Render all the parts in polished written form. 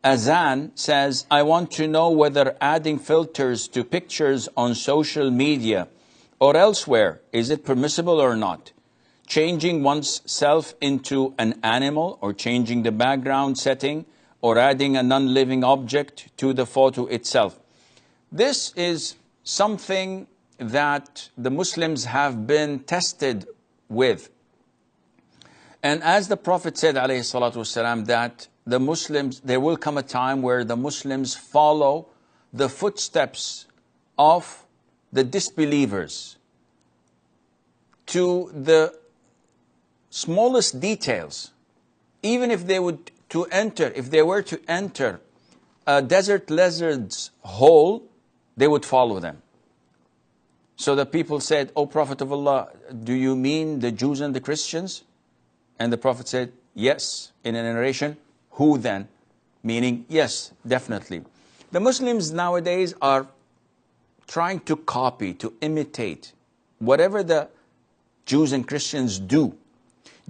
Azan says, I want to know whether adding filters to pictures on social media or elsewhere, is it permissible or not? Changing one's self into an animal, or changing the background setting, or adding a non-living object to the photo itself. This is something that the Muslims have been tested with. And as the Prophet said, alayhi salatu wasalam, that the Muslims, there will come a time where the Muslims follow the footsteps of the disbelievers to the smallest details. Even if they were to enter a desert lizard's hole, they would follow them. So the people said, O Prophet of Allah, do you mean the Jews and the Christians? And the Prophet said, yes, in a narration. Who then? Meaning, yes, definitely. The Muslims nowadays are trying to copy, to imitate whatever the Jews and Christians do.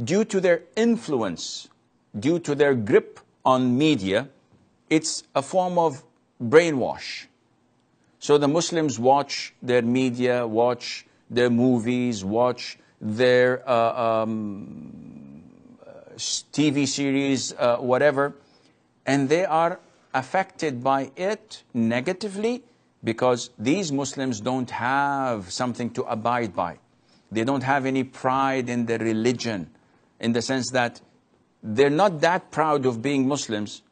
Due to their influence, due to their grip on media, it's a form of brainwash. So the Muslims watch their media, watch their movies, watch their TV series, whatever, and they are affected by it negatively because these Muslims don't have something to abide by. They don't have any pride in their religion, in the sense that they're not that proud of being Muslims,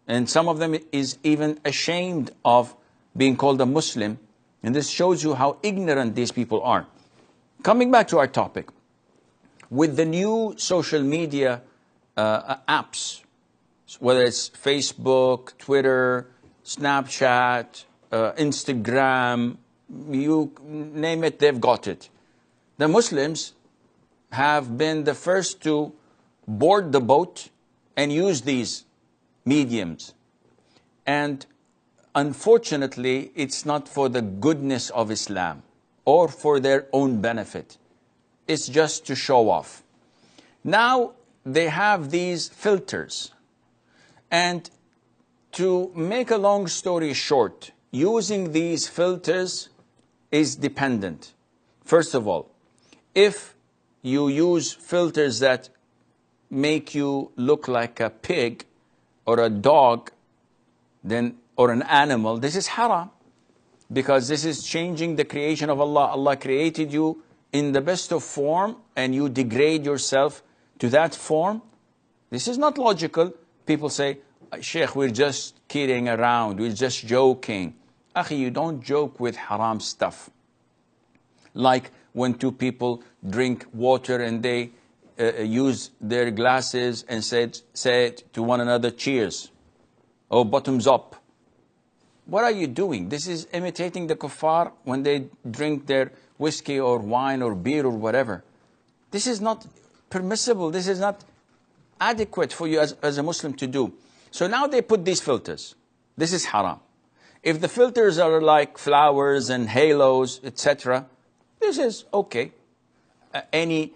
and some of them is even ashamed of being called a Muslim, and this shows you how ignorant these people are. Coming back to our topic, with the new social media apps, whether it's Facebook, Twitter, Snapchat, Instagram, you name it, they've got it. The Muslims have been the first to board the boat and use these mediums. And unfortunately, it's not for the goodness of Islam or for their own benefit. It's just to show off. Now they have these filters. And to make a long story short, using these filters is dependent. First of all, if you use filters that make you look like a pig or a dog, then, or an animal, this is haram. Because this is changing the creation of Allah. Allah created you in the best of form, and you degrade yourself to that form. This is not logical. People say, Sheikh, we're just kidding around, we're just joking. Akhi, you don't joke with haram stuff. Like when two people drink water and they use their glasses and say to one another, cheers, or bottoms up. What are you doing? This is imitating the kuffar when they drink their whiskey or wine or beer or whatever. This is not permissible. This is not adequate for you as a Muslim to do. So now they put these filters. This is haram. If the filters are like flowers and halos, etc., this is okay. Any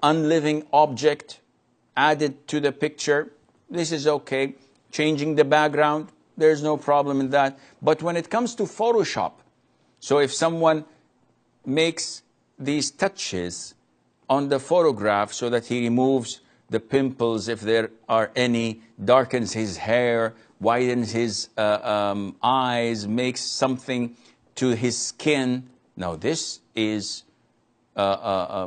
unliving object added to the picture, this is okay. Changing the background, there's no problem in that. But when it comes to Photoshop, so if someone makes these touches on the photograph so that he removes the pimples, if there are any, darkens his hair, widens his eyes, makes something to his skin. Now this is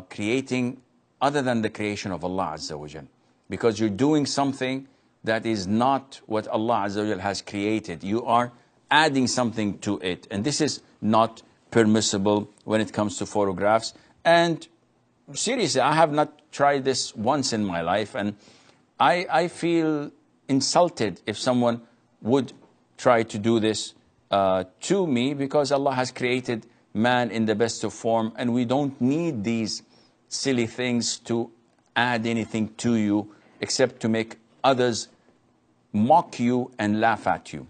creating other than the creation of Allah Azza wa Jal. Because you're doing something that is not what Allah Azza wa Jal has created. You are adding something to it. And this is not permissible when it comes to photographs. And seriously, I have not tried this once in my life. And I feel insulted if someone would try to do this to me, because Allah has created man in the best of form, and we don't need these silly things to add anything to you except to make others mock you and laugh at you.